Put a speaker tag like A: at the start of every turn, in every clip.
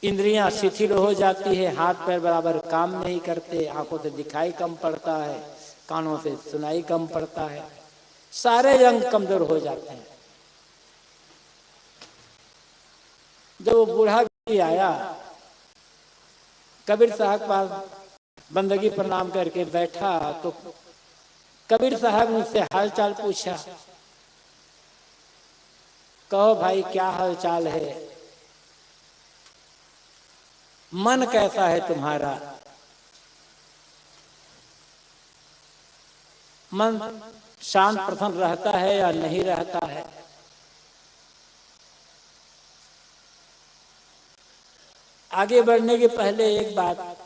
A: इंद्रियां शिथिल हो जाती है, हाथ पैर बराबर काम नहीं करते, आंखों से दिखाई कम पड़ता है, कानों से सुनाई कम पड़ता है, सारे अंग कमजोर हो जाते हैं। जब वो बूढ़ा भी आया, कबीर साहब पास बंदगी प्रणाम करके बैठा, तो कबीर साहब ने उससे हाल चाल पूछा। कहो भाई क्या हाल चाल है, मन कैसा है तुम्हारा? मन शांत प्रसन्न रहता है या नहीं रहता है? आगे बढ़ने के पहले एक बात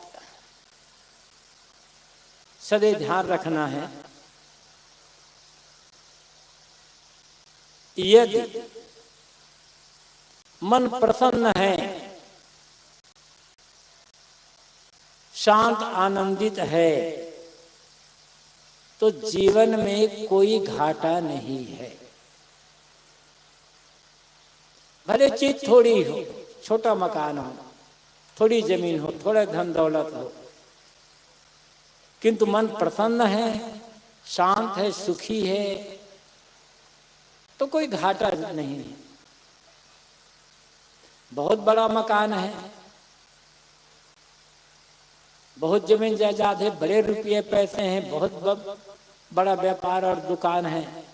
A: सदैव ध्यान रखना है, यदि मन प्रसन्न है, शांत आनंदित है, तो जीवन में कोई घाटा नहीं है। भले चीज थोड़ी हो, छोटा मकान हो, थोड़ी जमीन हो, थोड़ा धन दौलत हो, किंतु मन प्रसन्न है, शांत है, सुखी है, तो कोई घाटा नहीं है। बहुत बड़ा मकान है, बहुत जमीन जायदाद है, बड़े रुपये पैसे हैं, बहुत बड़ा व्यापार और दुकान है,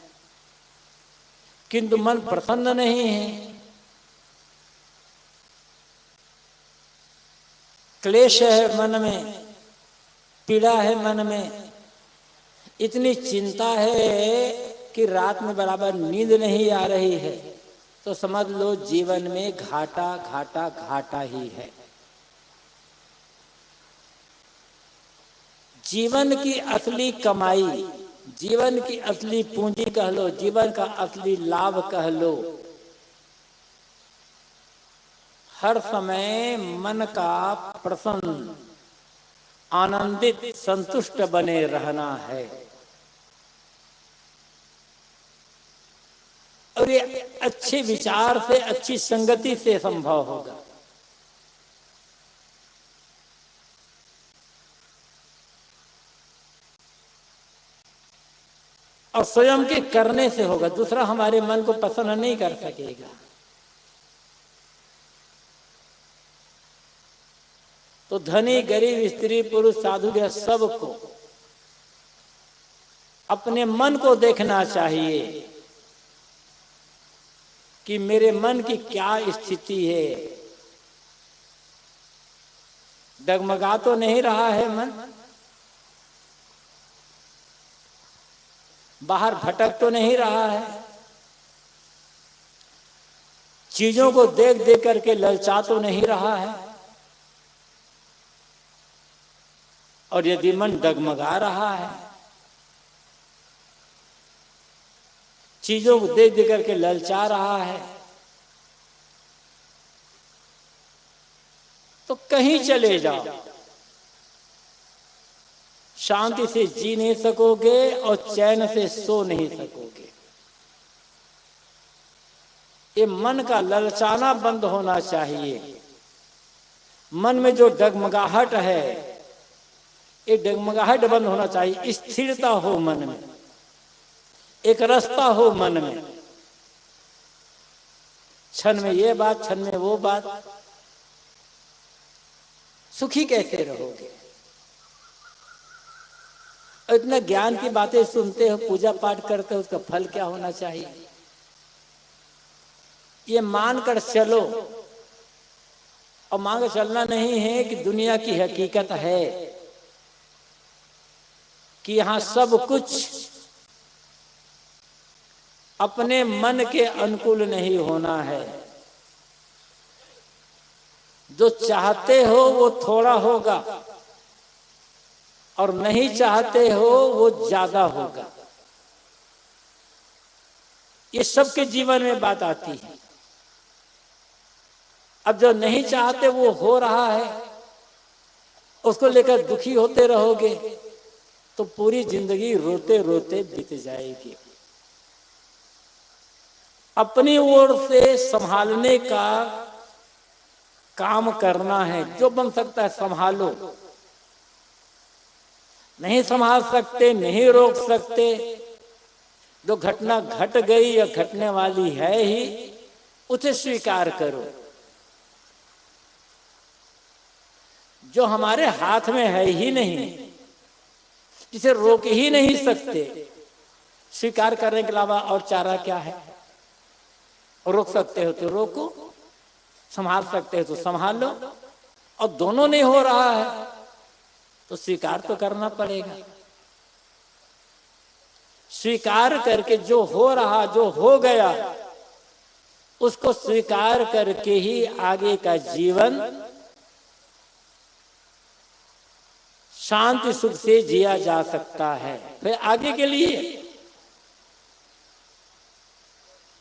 A: किंतु मन प्रसन्न नहीं है, क्लेश है मन में, पीड़ा है मन में, इतनी चिंता है कि रात में बराबर नींद नहीं आ रही है, तो समझ लो जीवन में घाटा घाटा घाटा ही है। जीवन की असली कमाई, जीवन की असली पूंजी कह लो, जीवन का असली लाभ कह लो, हर समय मन का प्रसन्न, आनंदित, संतुष्ट बने रहना है। और ये अच्छे विचार से, अच्छी संगति से संभव होगा। और स्वयं के करने से होगा, दूसरा हमारे मन को पसंद नहीं कर सकेगा। तो धनी गरीब स्त्री पुरुष साधु या सबको अपने मन को देखना चाहिए कि मेरे मन की क्या स्थिति है। डगमगा तो नहीं रहा है मन, बाहर भटक तो नहीं रहा है, चीजों को देख देख करके ललचा तो नहीं रहा है। और यदि मन डगमगा रहा है, चीजों को देख देख करके ललचा रहा है, तो कहीं चले जाओ, शांति से जी नहीं सकोगे और चैन से सो नहीं सकोगे। ये मन का ललचाना बंद होना चाहिए। मन में जो डगमगाहट है, ये डगमगाहट बंद होना चाहिए। स्थिरता हो मन में, एक रास्ता हो मन में, क्षण में ये बात, क्षण में वो बात, सुखी कैसे रहोगे? इतना ज्ञान की बातें सुनते हो, पूजा पाठ करते हो, उसका फल क्या होना चाहिए? ये मानकर चलो। और मांग चलना नहीं है कि दुनिया की हकीकत है कि यहां सब कुछ अपने मन के अनुकूल नहीं होना है। जो चाहते हो वो थोड़ा होगा और नहीं चाहते हो वो ज्यादा होगा। ये सबके जीवन में बात आती है। अब जो नहीं चाहते वो हो रहा है, उसको लेकर दुखी होते रहोगे तो पूरी जिंदगी रोते रोते बीत जाएगी। अपनी ओर से संभालने का काम करना है, जो बन सकता है संभालो। नहीं संभाल सकते, नहीं रोक सकते, जो घटना घट गई या घटने वाली है ही, उसे स्वीकार करो। जो हमारे हाथ में है ही नहीं, जिसे रोक ही नहीं सकते, स्वीकार करने के अलावा और चारा क्या है? रोक सकते हो तो रोको, संभाल सकते हो तो संभाल लो, और दोनों नहीं हो रहा है तो स्वीकार तो करना पड़ेगा। स्वीकार करके जो हो रहा, जो हो गया, उसको स्वीकार करके ही आगे का जीवन शांति सुख से जिया जा सकता है। फिर आगे के लिए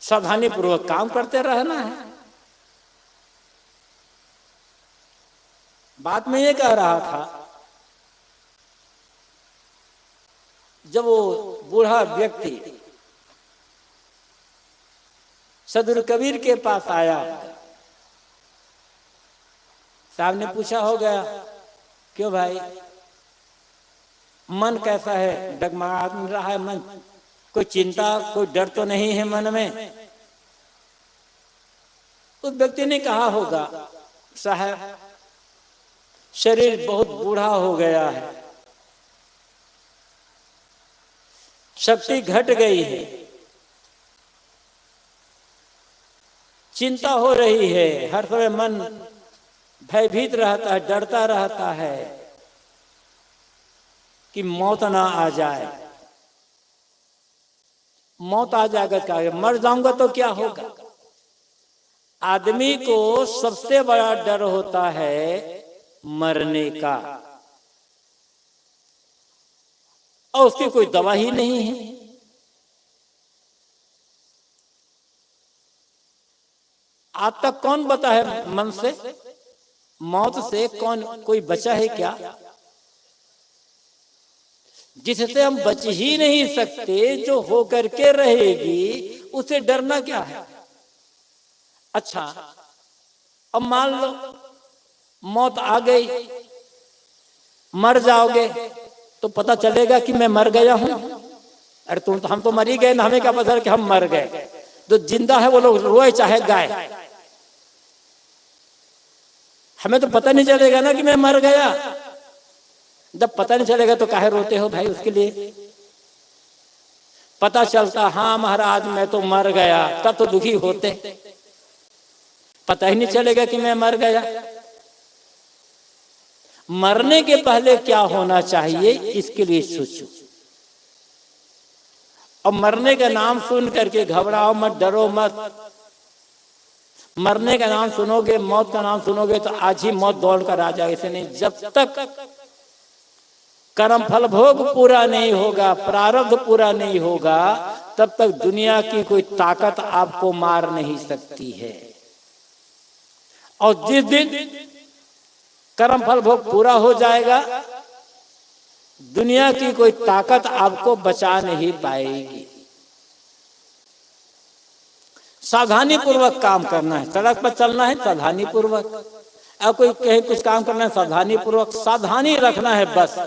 A: सावधानी पूर्वक काम करते रहना है। बात में ये कह रहा था, जब वो बूढ़ा व्यक्ति सदगुरु कबीर के पास आया, साहब ने पूछा, हो गया क्यों भाई, मन कैसा है? डगमगा रहा है मन, कोई चिंता, कोई डर तो नहीं है मन में? उस व्यक्ति ने कहा होगा, साहब शरीर बहुत बूढ़ा हो गया है, शक्ति घट गई है, चिंता हो रही है, हर समय मन भयभीत रहता है, डरता रहता है कि मौत ना आ जाए। मौत आ जाएगा क्या, मर जाऊंगा तो क्या होगा? आदमी को सबसे बड़ा डर होता है मरने का, और उसकी कोई दवा ही नहीं है। आज तक कौन बचा है मन से? मौत से कौन कोई बचा है क्या? जिससे हम बच ही नहीं सकते, जो होकर के रहेगी, उसे डरना क्या है? अच्छा, अब मान लो मौत आ गई, मर जाओगे तो पता चलेगा कि मैं मर गया हूं? अरे तुम तो, हम तो मर ही गए ना, हमें क्या पता कि हम मर गए? जो जिंदा है वो लोग रोए चाहे गाय, हमें तो पता नहीं चलेगा ना कि मैं मर गया। जब पता नहीं चलेगा तो काहे रोते हो भाई? उसके लिए पता चलता, हाँ महाराज मैं तो मर गया, तब तो दुखी होते। पता ही नहीं चलेगा कि मैं मर गया। मरने के पहले क्या होना चाहिए, इसके लिए सोचो। और मरने का नाम सुन करके घबराओ मत, डरो मत। मरने का नाम सुनोगे, मौत का नाम सुनोगे तो आज ही मौत दौड़ कर आ जाएगी। ऐसे नहीं, जब तक कर्म फल भोग पूरा नहीं होगा, प्रारब्ध पूरा नहीं होगा, तब तक दुनिया की कोई ताकत आपको मार नहीं सकती है। और जिस दिन कर्म फल भोग पूरा हो जाएगा, दुनिया की कोई ताकत आपको बचा नहीं पाएगी। सावधानी पूर्वक काम करना है, सड़क पर चलना है सावधानी पूर्वक, और कोई कहीं कुछ काम करना है सावधानी पूर्वक। सावधानी रखना है बस।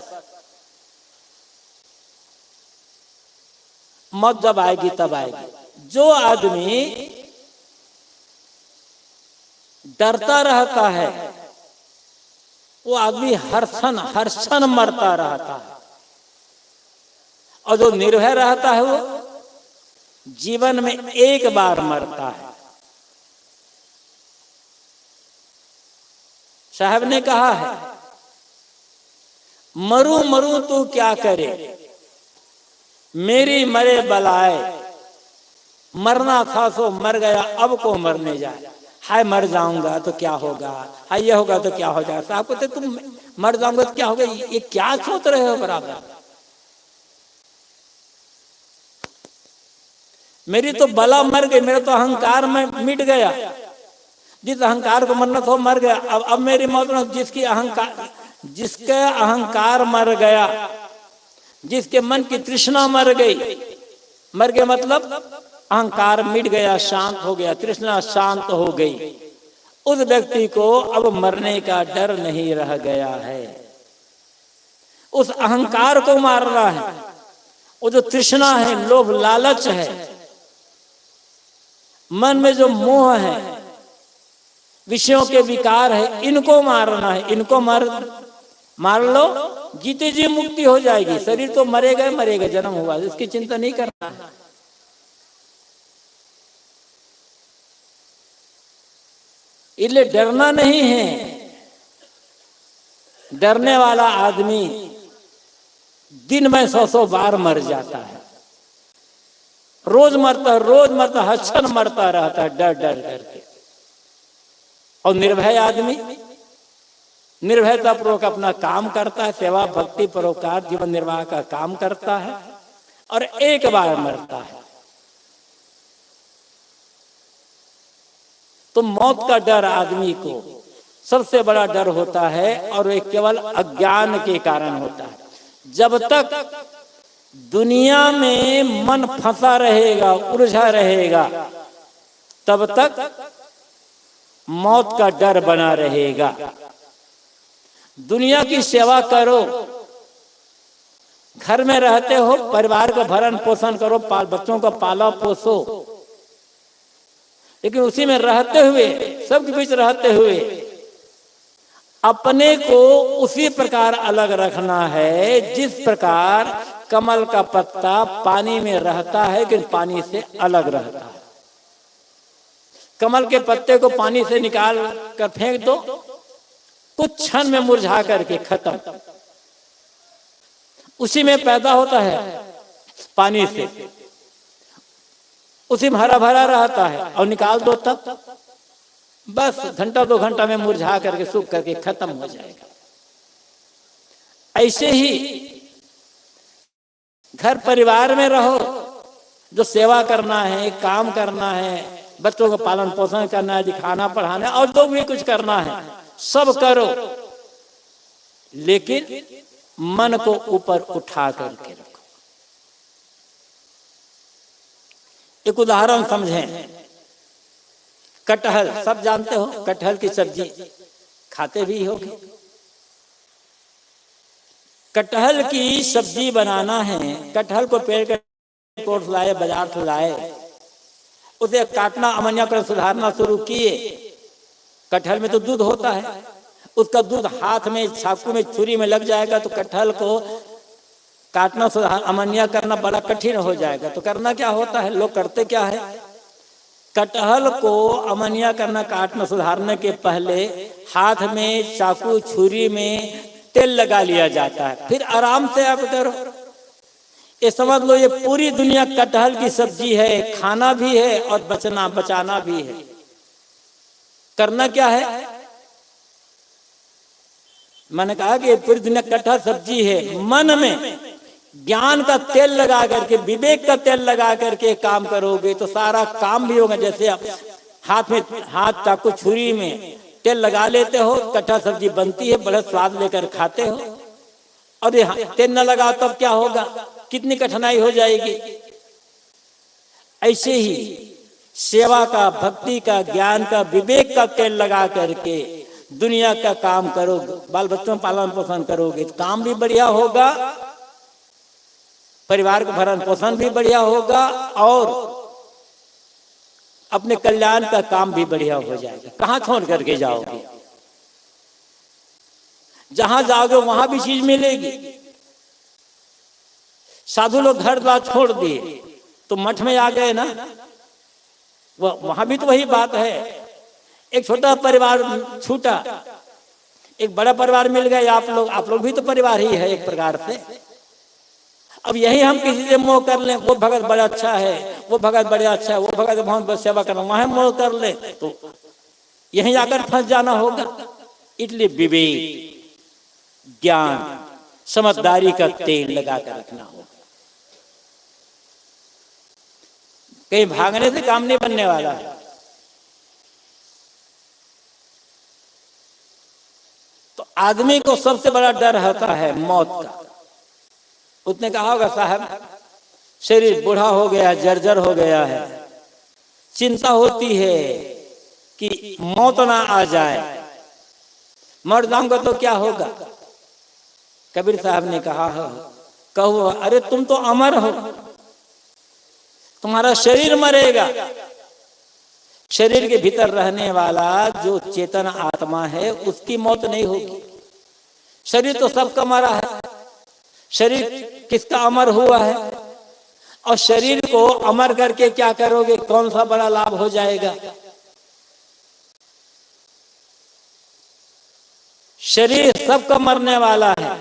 A: मौत जब आएगी तब आएगी। जो आदमी डरता रहता है, वो आदमी हर क्षण मरता रहता है। और जो निर्भय रहता है, वो जीवन में एक बार मरता है। साहब ने कहा है, मरू मरू तू क्या करे, मेरी मरे बलाए, मरना था सो मर गया, अब को मरने जाए। हाय मर जाऊंगा तो क्या होगा, हाय ये होगा तो क्या हो जाएगा। साहब कहते तुम मर जाऊंगा तो क्या होगा, ये क्या सोच रहे हो बराबर? मेरी तो बला मर गई, मेरा तो अहंकार में मिट गया। जिस अहंकार को मरना था मर गया। अब मेरी मौत में जिसके अहंकार मर गया, जिसके मन की तृष्णा मर गई, मर गया मतलब अहंकार मिट गया, शांत हो गया, तृष्णा शांत हो गई, उस व्यक्ति को अब मरने का डर नहीं रह गया है। उस अहंकार को मारना है। वो जो तृष्णा है, लोभ लालच है, मन में जो मोह है, विषयों के विकार है, इनको मारना है। इनको मार लो, जीते जी मुक्ति हो जाएगी। शरीर तो मरेगा मरेगा, जन्म हुआ, इसकी चिंता नहीं करना है। इसलिए डरना नहीं है। डरने वाला आदमी दिन में 100 बार मर जाता है, रोज मरता, हर क्षण मरता रहता है डर डर करके। और निर्भय आदमी निर्भयता पूर्वक अपना काम करता है, सेवा भक्ति परोपकार जीवन निर्वाह का काम करता है और एक बार मरता है। तो मौत का डर आदमी को सबसे बड़ा डर होता है और ये केवल अज्ञान के कारण होता है। जब तक दुनिया में मन फंसा रहेगा, उलझा रहेगा, तब तक मौत का डर बना रहेगा। दुनिया की सेवा करो, घर में रहते हो, परिवार का भरण पोषण करो, बच्चों को पालो पोसो, लेकिन उसी में रहते हुए, सबके बीच रहते हुए अपने को उसी प्रकार अलग रखना है जिस प्रकार कमल का पत्ता पानी में रहता है लेकिन पानी से अलग रहता है। कमल के पत्ते को पानी से निकाल कर फेंक दो, कुछ क्षण में मुरझा करके खत्म। उसी में पैदा होता है पानी से, उसी में हरा भरा रहता है, और निकाल दो तब बस घंटा 2 घंटा में मुरझा करके सूख करके खत्म हो जाएगा। ऐसे ही घर परिवार में रहो, जो सेवा करना है, काम करना है, बच्चों का पालन पोषण करना है, दिखाना पढ़ाना और जो भी कुछ करना है सब करो, लेकिन मन को ऊपर उठा करके रखो। एक उदाहरण समझें। कटहल सब जानते हो, कटहल की सब्जी खाते भी होगे। कटहल की सब्जी बनाना है, कटहल को पेड़ के तोड़ लाए, बाजार से लाए, उसे काटना, अमनियाकरण सुधारना शुरू किए। कटहल में तो दूध होता है, उसका दूध हाथ में, चाकू में, छुरी में लग जाएगा तो कटहल को काटना, सुधार, अमनिया करना बड़ा कठिन हो जाएगा। तो करना क्या होता है, लोग करते क्या है, कटहल को अमनिया करना, काटना, सुधारने के पहले हाथ में, चाकू, छुरी में तेल लगा लिया जाता है, फिर आराम से आप करो। ये समझ लो ये पूरी दुनिया कटहल की सब्जी है, खाना भी है और बचाना भी है। करना क्या है, मैंने कहा कि पूरी दुनिया कटहल सब्जी है। मन में ज्ञान का तेल लगा करके, विवेक का तेल लगा करके काम करोगे तो सारा काम भी होगा। जैसे आप हाथ में, हाथ चाकू छुरी में तेल लगा लेते हो, कटहल सब्जी बनती है, बड़ा स्वाद लेकर खाते हो। और ये तेल न लगा तब क्या होगा, कितनी कठिनाई हो जाएगी। ऐसे ही सेवा का, भक्ति का, ज्ञान का, विवेक का तेल लगा करके दुनिया का काम करोगे, बाल बच्चों पालन पोषण करोगे तो काम भी बढ़िया होगा, परिवार का भरण पोषण भी बढ़िया होगा और अपने कल्याण का काम भी बढ़िया हो जाएगा। कहां छोड़ करके जाओगे, जहां जाओगे वहां भी चीज मिलेगी। साधु लोग घर द्वार छोड़ दिए तो मठ में आ गए ना, वहां भी तो वही बात है। एक छोटा परिवार छूटा, एक बड़ा परिवार मिल गया। आप लोग भी तो परिवार ही है एक प्रकार से। अब यही हम किसी से मोह कर लें, वो भगत बड़ा अच्छा है, वो भगत बड़ा अच्छा है, वो भगत बहुत सेवा करना, वहां मोह कर ले तो यहीं आकर फंस जाना होगा। इसलिए विवेक, ज्ञान, समझदारी का तेल लगा कर रखना होगा। कहीं भागने से काम नहीं बनने वाला है। तो आदमी को सबसे बड़ा डर होता है मौत का। उसने कहा होगा साहब शरीर बूढ़ा हो गया, जर्जर हो गया है, चिंता होती है, कि मौत ना आ जाए, मर जाऊंगा तो क्या होगा। कबीर साहब ने कहा हो, कहो अरे तुम तो अमर हो, तुम्हारा शरीर मरेगा, शरीर के भीतर रहने वाला जो चेतन आत्मा है उसकी मौत नहीं होगी। शरीर तो सबका मरा है, शरीर किसका अमर हुआ है, और शरीर को अमर करके क्या करोगे, कौन सा बड़ा लाभ हो जाएगा। शरीर सबका मरने वाला है,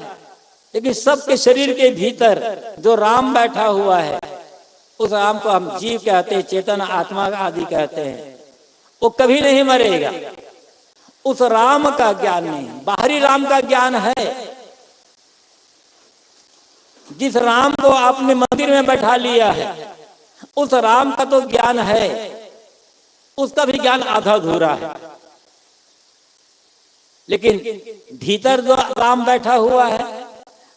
A: लेकिन सबके शरीर के भीतर जो राम बैठा हुआ है, उस राम को हम जीव कहते हैं, चेतन आत्मा आदि कहते हैं, वो कभी नहीं मरेगा। उस राम का ज्ञान नहीं, बाहरी राम का ज्ञान है। जिस राम को आपने मंदिर में बैठा लिया है, उस राम का तो ज्ञान है, उसका भी ज्ञान आधा अधूरा है। लेकिन भीतर जो राम बैठा हुआ है,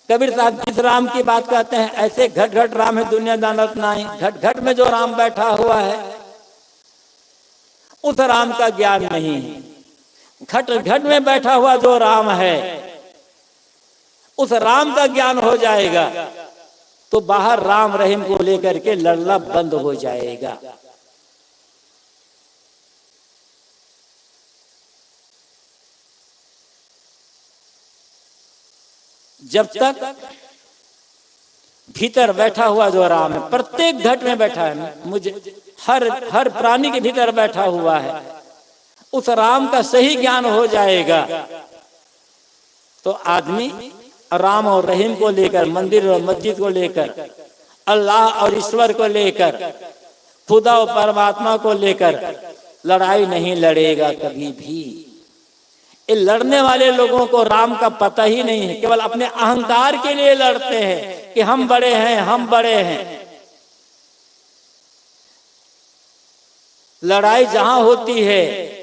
A: कबीर साहब जिस राम की बात करते हैं, ऐसे घट घट राम है दुनिया दानत नहीं, घट घट में जो राम बैठा हुआ है उस राम का ज्ञान नहीं है। घट घट में बैठा हुआ जो राम है, उस राम का ज्ञान हो जाएगा तो बाहर राम रहीम को लेकर के लड़ना बंद हो जाएगा। जब तक भीतर बैठा हुआ जो राम है, प्रत्येक घट में बैठा है, मुझे हर प्राणी के भीतर बैठा हुआ है, उस राम का सही ज्ञान हो जाएगा तो आदमी राम और रहीम को लेकर, मंदिर और मस्जिद को लेकर, अल्लाह और ईश्वर को लेकर, खुदा और परमात्मा को लेकर लड़ाई नहीं लड़ेगा कभी भी। ये लड़ने वाले लोगों को राम का पता ही नहीं है, केवल अपने अहंकार के लिए लड़ते हैं कि हम बड़े हैं, हम बड़े हैं। लड़ाई जहां होती है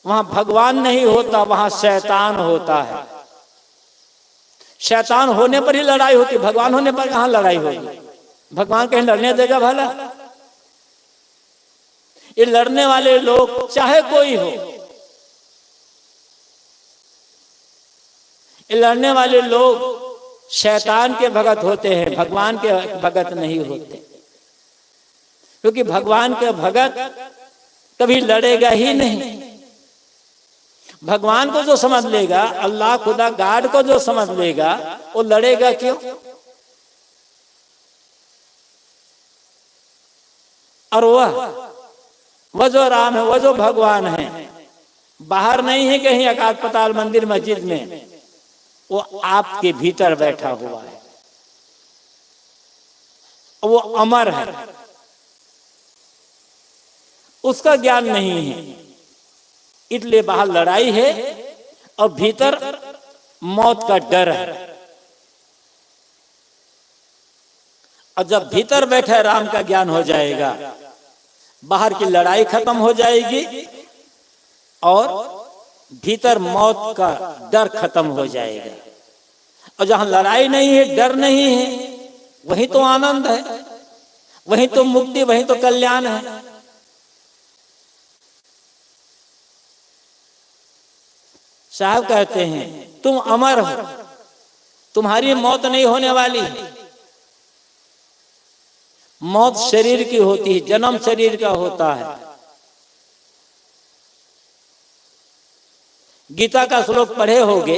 A: वहां भगवान नहीं होता, वहां शैतान होता है। शैतान होने पर ही लड़ाई होती, भगवान होने पर कहां लड़ाई होगी। भगवान कहीं लड़ने देगा भला। ये लड़ने वाले लोग चाहे कोई हो, ये लड़ने वाले लोग शैतान के भगत होते हैं, भगवान के भगत नहीं होते। क्योंकि भगवान के भगत कभी लड़ेगा ही नहीं। भगवान को जो समझ लेगा, अल्लाह खुदा गॉड को जो समझ लेगा, वो लड़ेगा क्यों। और वह जो राम है, वह जो भगवान है, बाहर नहीं है कहीं आकाश पाताल मंदिर मस्जिद में, वो आपके भीतर बैठा हुआ है, वो अमर है, उसका ज्ञान नहीं है, इसलिए बाहर लड़ाई है और भीतर मौत का डर है। और जब भीतर बैठे राम का ज्ञान हो जाएगा, बाहर की लड़ाई खत्म हो जाएगी और भीतर मौत का डर खत्म हो जाएगा। और जहां लड़ाई नहीं है, डर नहीं है, वही तो आनंद है, वही तो मुक्ति, वही तो कल्याण है। साहब कहते हैं तुम अमर हो, तुम्हारी मौत नहीं होने वाली है। मौत शरीर की होती है, जन्म शरीर का होता है। गीता का श्लोक पढ़े होगे,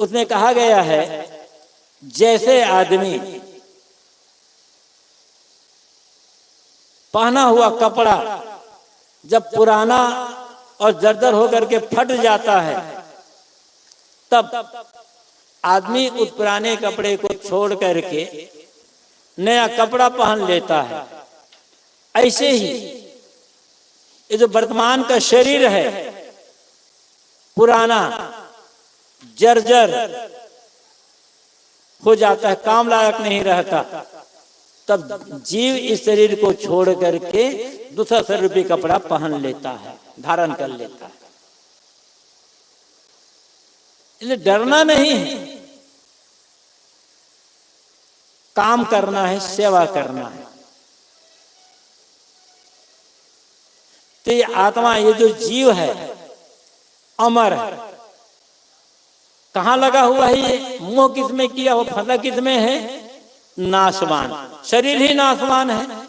A: उसमें कहा गया है जैसे आदमी पहना हुआ कपड़ा जब पुराना और जर्जर होकर के फट जाता है, तब आदमी उस पुराने कपड़े को छोड़ करके नया कपड़ा पहन लेता है। ऐसे ही ये जो वर्तमान का शरीर है, पुराना जर्जर हो जाता है, काम लायक नहीं रहता, तब जीव इस शरीर को छोड़ करके दूसरा शरीर कपड़ा पहन लेता है, धारण कर लेता है। इसलिए डरना नहीं है, काम करना है, सेवा करना है। तो ये आत्मा, ये जो जीव है अमर है। कहाँ लगा हुआ है ये? मोह किसमें किया हो, फंसा किसमें है? नाशवान। शरीर ही नाशवान है।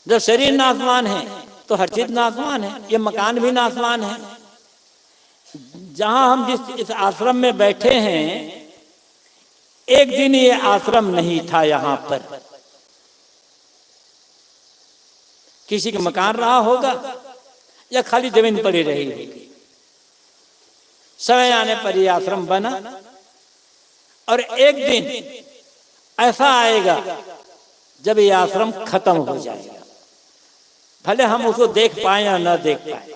A: जब शरीर नाशवान है तो हर चीज नाशवान है। ये मकान भी नाशवान है। जहां हम इस आश्रम में बैठे हैं, एक दिन ये आश्रम नहीं था। यहां पर किसी का मकान रहा होगा या खाली जमीन पड़ी रही होगी। समय आने पर यह आश्रम बना और एक दिन ऐसा आएगा जब यह आश्रम खत्म हो जाएगा, भले हम उसको देख पाए या न देख पाए।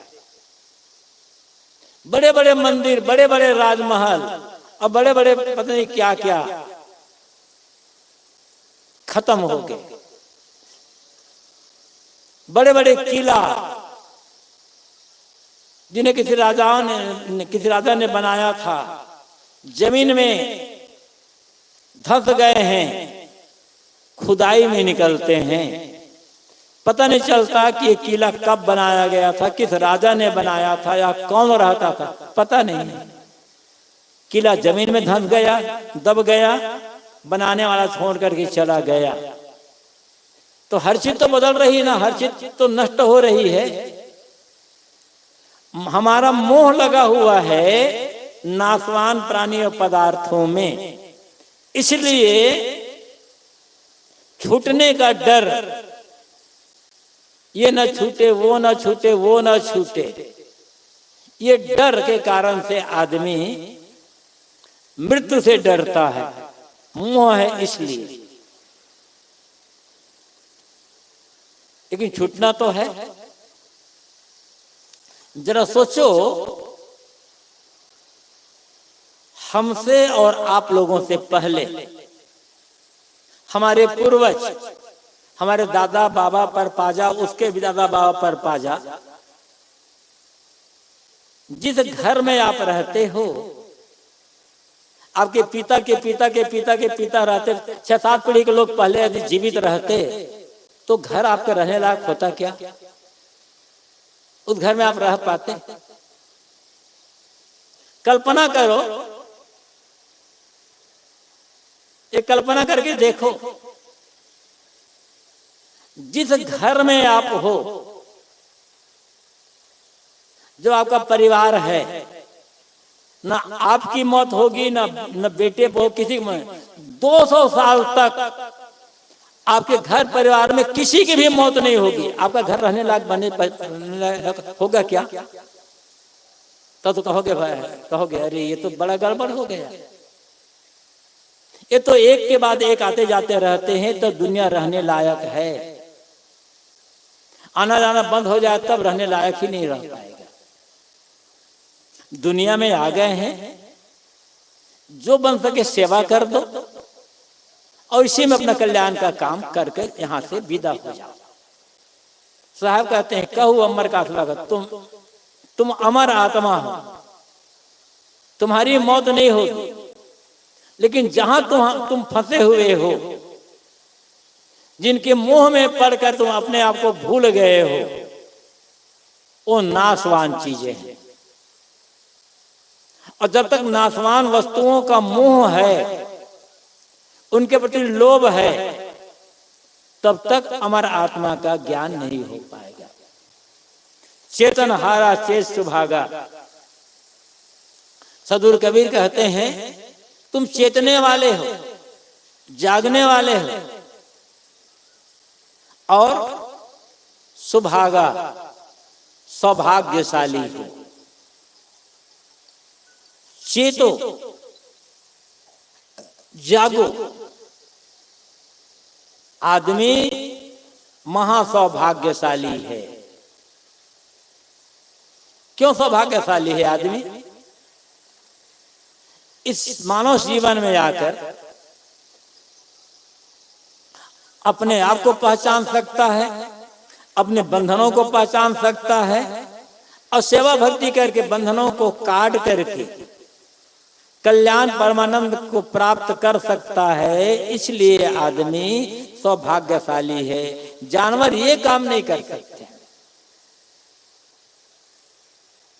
A: बड़े बड़े मंदिर, बड़े बड़े राजमहल और बड़े बड़े पता नहीं क्या क्या खत्म हो गए। बड़े बड़े किला जिन्हें किसी राजा ने बनाया था, जमीन में धंस गए हैं, खुदाई में निकलते हैं। पता नहीं चलता कि ये किला कब बनाया गया था, किस राजा ने बनाया था या कौन रहता था, पता नहीं। किला जमीन में धंस गया, दब गया, बनाने वाला छोड़ करके चला गया। तो हर चीज तो बदल रही ना, हर चीज तो नष्ट हो रही है। हमारा मोह लगा हुआ है नाशवान प्राणी और पदार्थों में, इसलिए छूटने का डर, ये न छूटे, वो न छूटे, वो न छूटे, ये डर के कारण से आदमी मृत्यु से डरता है। मोह है इसलिए। लेकिन छूटना तो है। जरा सोचो, हमसे और आप लोगों से पहले हमारे पूर्वज, हमारे दादा बाबा परपाजा, उसके भी दादा बाबा परपाजा, जिस घर में आप रहते हो, आपके पिता के पिता के पिता के पिता रहते, 6-7 पीढ़ी के लोग पहले यदि जीवित रहते तो घर आपका रहने लायक होता क्या? उस घर में आप रह पाते? कल्पना करो, एक कल्पना करके देखो, जिस घर में आप हो, जो आपका परिवार है, ना आपकी मौत होगी ना बेटे को, किसी में 200 साल तक आपके घर परिवार में किसी की भी मौत नहीं होगी। आपका घर रहने लायक बने होगा क्या? तो कहोगे भाई, कहोगे अरे ये तो बड़ा गड़बड़ हो गया, ये तो एक के बाद एक आते जाते रहते हैं, तो दुनिया रहने लायक है। आना जाना बंद हो जाए तब रहने लायक ही नहीं रह पाएगा। दुनिया में आ गए हैं, जो बन सके सेवा कर दो और इसी में अपना कल्याण का काम करके यहां से विदा हो जाओ। साहब कहते हैं, कहू अमर का स्वागत, तुम अमर आत्मा हो, तुम्हारी मौत नहीं होगी। लेकिन जहां तुम फंसे हुए हो, जिनके मोह में पड़कर तुम अपने आप को भूल गए हो, वो नाशवान चीजें हैं। और जब तक नाशवान वस्तुओं का मोह है, उनके प्रति लोभ है, तब तक अमर आत्मा का ज्ञान नहीं हो पाएगा। चेतन हारा चेत सुभागा। सदगुरु कबीर कहते हैं, तुम चेतने वाले हो, जागने वाले हो और सुभागा, सौभाग्यशाली हो। चेतो, जागो। आदमी महासौभाग्यशाली है। क्यों सौभाग्यशाली है आदमी? इस मानव जीवन में आकर अपने आप को पहचान सकता है, अपने बंधनों को पहचान सकता है और सेवा भक्ति करके बंधनों को काट करके कल्याण परमानंद को प्राप्त कर सकता है। इसलिए आदमी सौभाग्यशाली है। जानवर ये काम नहीं कर सकते।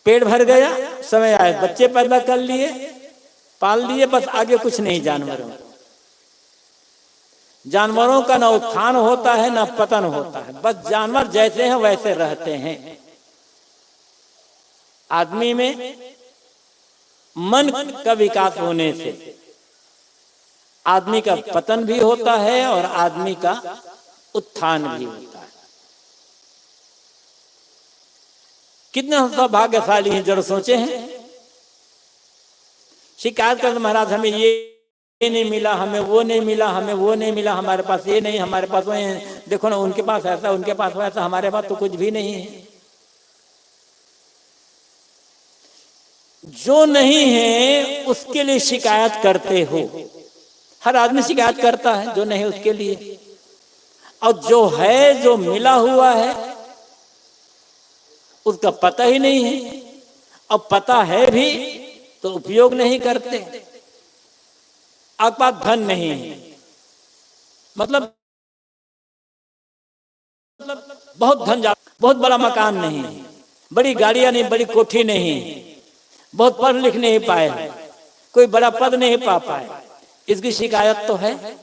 A: पेट भर गया, समय आया, बच्चे पैदा कर लिए, पाल लिए, बस आगे कुछ नहीं। जानवरों का ना उत्थान होता है ना पतन होता है, बस जानवर जैसे हैं वैसे रहते हैं। आदमी में मन का विकास होने से आदमी का पतन भी होता है और आदमी का उत्थान भी होता है। कितने सौभाग्यशाली हैं, जरा सोचे हैं। शिकायत करते महाराज हमें ये नहीं मिला, हमें वो नहीं मिला, हमें वो नहीं मिला, हमारे पास ये नहीं, हमारे पास वो है। देखो ना, उनके पास ऐसा, उनके पास वैसा, हमारे पास तो कुछ भी नहीं है। जो नहीं है उसके लिए शिकायत करते हो। हर आदमी शिकायत करता है जो नहीं उसके लिए, और जो है, जो मिला हुआ है, उसका पता ही नहीं है। अब पता है भी तो उपयोग नहीं करते। आपके पास धन नहीं है, मतलब बहुत धन, बहुत बड़ा मकान नहीं है, बड़ी गाड़ियां नहीं, बड़ी कोठी नहीं, बहुत पढ़ लिख नहीं पाए, कोई बड़ा पद नहीं पा पाए, इसकी शिकायत तो है।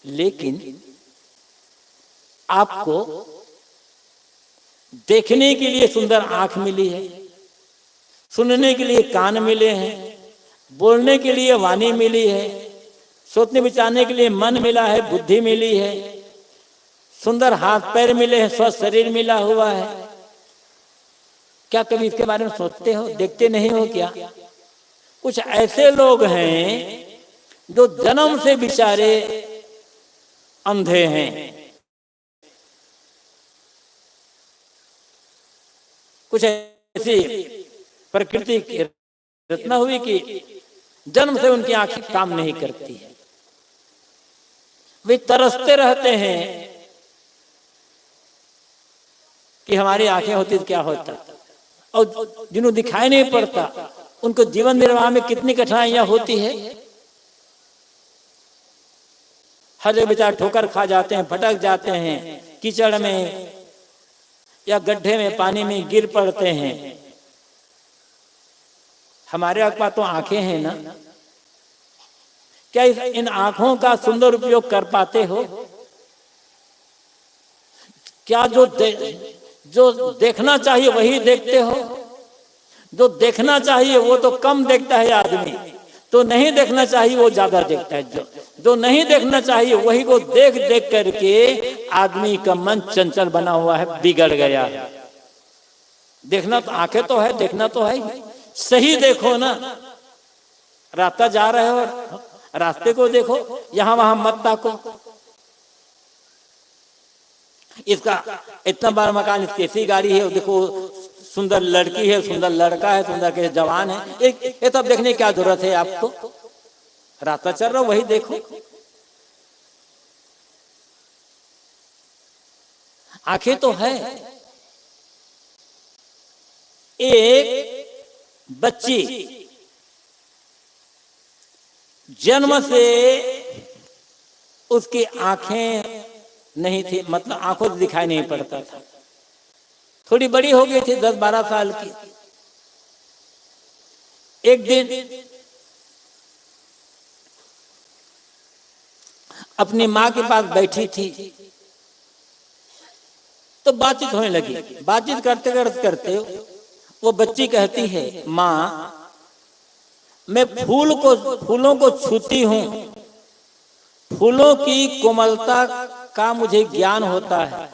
A: लेकिन आपको देखने के लिए सुंदर आंख मिली है, सुनने के लिए कान मिले हैं, बोलने के लिए वाणी मिली है, सोचने विचारने के लिए मन मिला है, बुद्धि मिली है, सुंदर हाथ पैर मिले हैं, स्वस्थ शरीर मिला हुआ है। क्या कभी इसके बारे में सोचते हो, देखते नहीं हो क्या? कुछ ऐसे लोग हैं जो जन्म से बेचारे अंधे हैं। कुछ ऐसी प्रकृति की रचना हुई कि जन्म से उनकी आंखें काम नहीं करती है, वे तरसते रहते हैं कि हमारी आंखें होती तो क्या होता। और जिन्हें दिखाई नहीं पड़ता उनको जीवन निर्वाह में कितनी कठिनाइयां होती है। हर जगह बेचारे ठोकर खा जाते हैं, भटक जाते हैं, कीचड़ में या गड्ढे में, पानी में गिर पड़ते हैं। हमारे पास तो आंखें हैं ना, क्या इन आंखों का सुंदर उपयोग कर पाते हो? क्या जो देखना चाहिए वही देखते हो? जो देखना चाहिए वो तो कम देखता है आदमी, तो नहीं देखना चाहिए वो ज्यादा देखता है। जो नहीं देखना चाहिए वही को देख देख करके आदमी का मन चंचल बना हुआ है, बिगड़ गया है। देखना तो आंखें तो है, देखना तो है ही, सही देखो ना। रास्ता जा रहे हो, रास्ते को देखो, यहां वहां मत ताको। इसका इतना बड़ा मकान, इसकी ऐसी गाड़ी है, देखो सुंदर लड़की है, सुंदर लड़का है, सुंदर के जवान है, ये सब देखने की क्या जरूरत है आपको? रास्ता चल रहा वही देखो। आंखें तो है। एक बच्ची जन्म से उसकी आंखें नहीं थी, मतलब आंखों से दिखाई नहीं पड़ता था। थोड़ी बड़ी हो गई थी, 10-12 साल की। एक दिन अपनी माँ के पास बैठी थी तो बातचीत होने लगी। बातचीत करते करते वो बच्ची कहती है, माँ मैं फूलों को छूती हूँ, फूलों की कोमलता का मुझे ज्ञान होता है,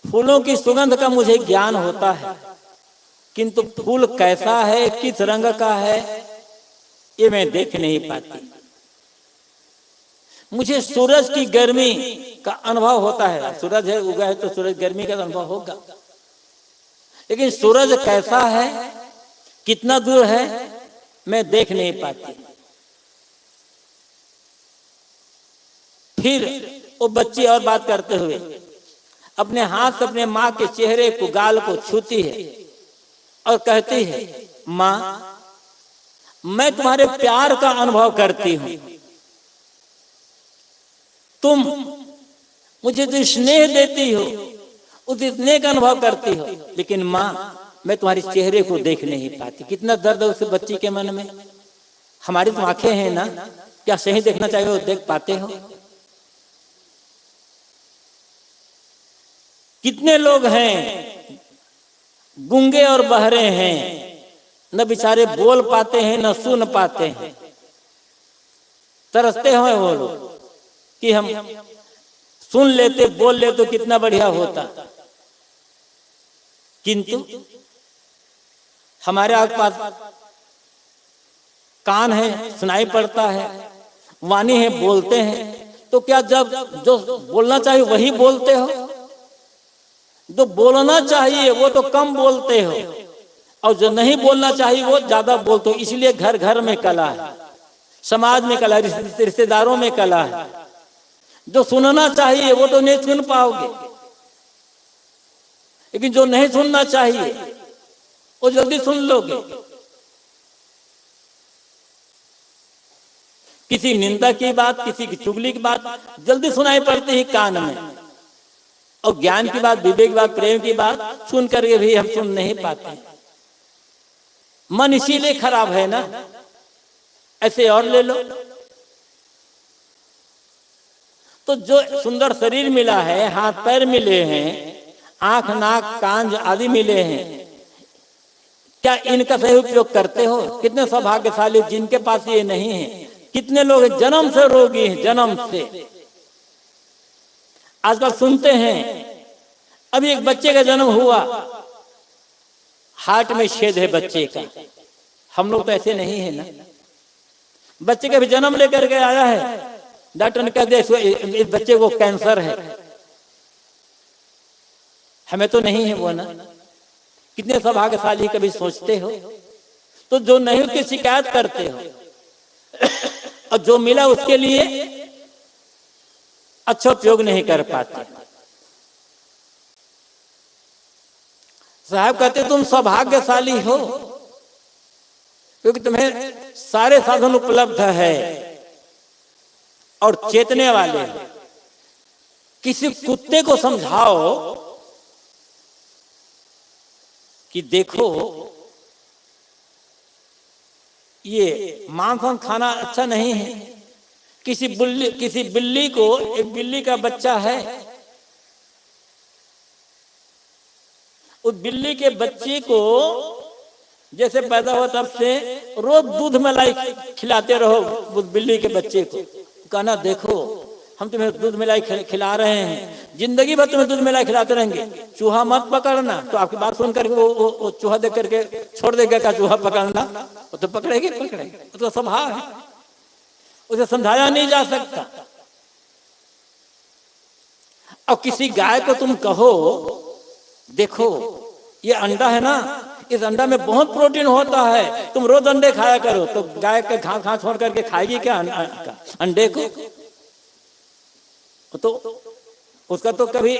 A: फूलों की सुगंध का मुझे ज्ञान होता है, किंतु फूल कैसा है, किस रंग का है, ये मैं देख नहीं पाती। मुझे सूरज की गर्मी का अनुभव होता है, सूरज है उगा है तो सूरज गर्मी का अनुभव होगा, लेकिन सूरज कैसा है, कितना दूर है, मैं देख नहीं पाती। फिर वो बच्ची और बात करते हुए अपने हाथ से अपने माँ के चेहरे को, गाल को छूती है और कहती है, माँ मैं तुम्हारे प्यार का अनुभव करती हूँ, तुम मुझे जो स्नेह देती हो उस स्नेह का अनुभव करती हो, लेकिन माँ मैं तुम्हारे चेहरे को देख नहीं पाती। कितना दर्द है उस बच्ची के मन में। हमारी तो आंखें हैं ना, क्या सही देखना चाहिए वो देख पाते हो? कितने लोग हैं गूंगे और बहरे हैं, न बेचारे बोल पाते हैं न सुन पाते हैं। तरसते हैं वो लोग कि हम सुन लेते बोल लेते तो कितना बढ़िया होता। किंतु हमारे आसपास कान है, सुनाई पड़ता है, वाणी है, बोलते हैं, तो क्या जब जो बोलना चाहिए वही बोलते हो? जो बोलना चाहिए वो तो कम बोलते हो, और जो नहीं बोलना चाहिए वो ज्यादा बोलते हो। इसलिए घर घर में कला है, समाज में कला है, रिश्तेदारों में कला है। जो सुनना चाहिए वो तो नहीं सुन पाओगे, लेकिन जो नहीं सुनना चाहिए वो जल्दी सुन लोगे। किसी निंदा की बात, किसी की चुगली की बात जल्दी सुनाई पड़ती है कान में, और ज्ञान की बात, विवेक की बात, प्रेम की बात सुन करके भी हम सुन नहीं पाते। मन इसीलिए खराब है ना। ऐसे और ले लो तो जो सुंदर शरीर मिला है, हाथ पैर मिले हैं, आंख नाक कान आदि मिले हैं, क्या इनका सही उपयोग करते हो? कितने सौभाग्यशाली जिनके पास ये नहीं है। कितने लोग जन्म से रोगी हैं, जन्म से। आजकल सुनते हैं अभी एक बच्चे का जन्म हुआ, हार्ट में छेद है बच्चे का। हम लोग तो ऐसे नहीं है ना। बच्चे का भी जन्म लेकर के आया है, डॉक्टर ने कह दिया इस बच्चे को कैंसर है। हमें तो नहीं है वो ना। कितने सौभाग्यशाली कभी सोचते हो? तो जो नहीं उसकी शिकायत करते हो, और जो मिला उसके लिए अच्छा उपयोग नहीं कर पाते। साहब कहते तुम सौभाग्यशाली हो क्योंकि तुम्हें सारे साधन उपलब्ध है और चेतने वाले हो। किसी कुत्ते को समझाओ कि देखो ये मांस खाना अच्छा नहीं है। किसी बिल्ली को, एक बिल्ली का बच्चा है, उस बिल्ली के बच्चे को जैसे पैदा हुआ तब से रोज दूध मलाई खिलाते रहो उस बिल्ली के बच्चे को। कहना देखो हम तुम्हें दूध मलाई खिला रहे हैं, जिंदगी भर तुम्हें दूध मलाई खिलाते रहेंगे, चूहा मत पकड़ना। तो आपकी बात सुन करके वो चूहा देख करके छोड़ देगा क्या चूहा पकड़ना? वो तो पकड़ेगी, वो तो स्वभाव है, उसे समझाया नहीं जा सकता। और किसी गाय को तुम कहो देखो ये अंडा है ना, इस अंडा में बहुत प्रोटीन होता है, तुम रोज अंडे खाया करो, तो गाय के घास छोड़ करके खाएगी क्या अंडे को? तो उसका तो कभी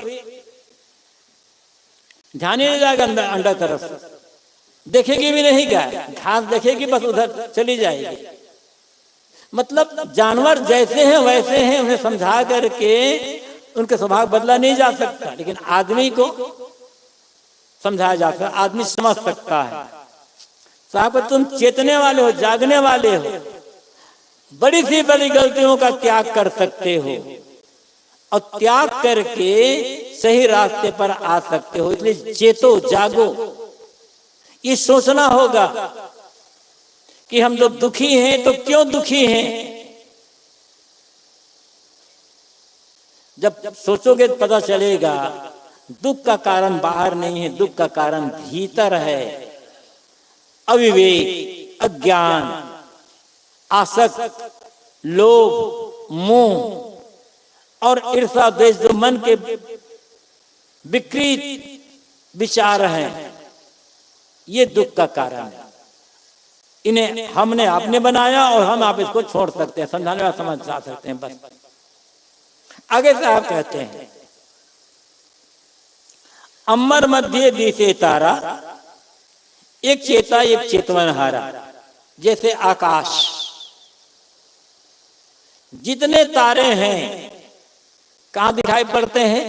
A: ध्यान ही नहीं जाएगा अंडा तरफ, देखेगी भी नहीं गाय, घास देखेगी बस उधर चली जाएगी। मतलब जानवर जैसे हैं वैसे हैं, उन्हें समझा करके उनके स्वभाव बदला नहीं जा सकता, लेकिन आदमी को समझाया जा सकता, आदमी समझ सकता है। साहब तुम चेतने वाले हो, जागने वाले हो, बड़ी सी बड़ी गलतियों का त्याग कर सकते हो और त्याग करके सही रास्ते पर आ सकते हो। इसलिए चेतो, जागो। ये सोचना होगा कि हम जो दुखी हैं तो क्यों दुखी हैं। जब सोचोगे तो पता चलेगा दुख का कारण बाहर नहीं है, दुख का कारण भीतर है। अविवेक, अज्ञान, आसक्त, लोभ, मोह और ईर्ष्या, द्वेष, जो मन के विकृत विचार हैं, ये दुख का कारण है। इन्हें हमने आपने बनाया और हम आप इसको छोड़ सकते हैं, समझाने वाला समझ जा सकते हैं। बस आगे से आप कहते हैं अमर मध्य दिशे तारा, एक चेता एक चेतवन हारा। जैसे आकाश, जितने तारे हैं कहां दिखाई पड़ते हैं?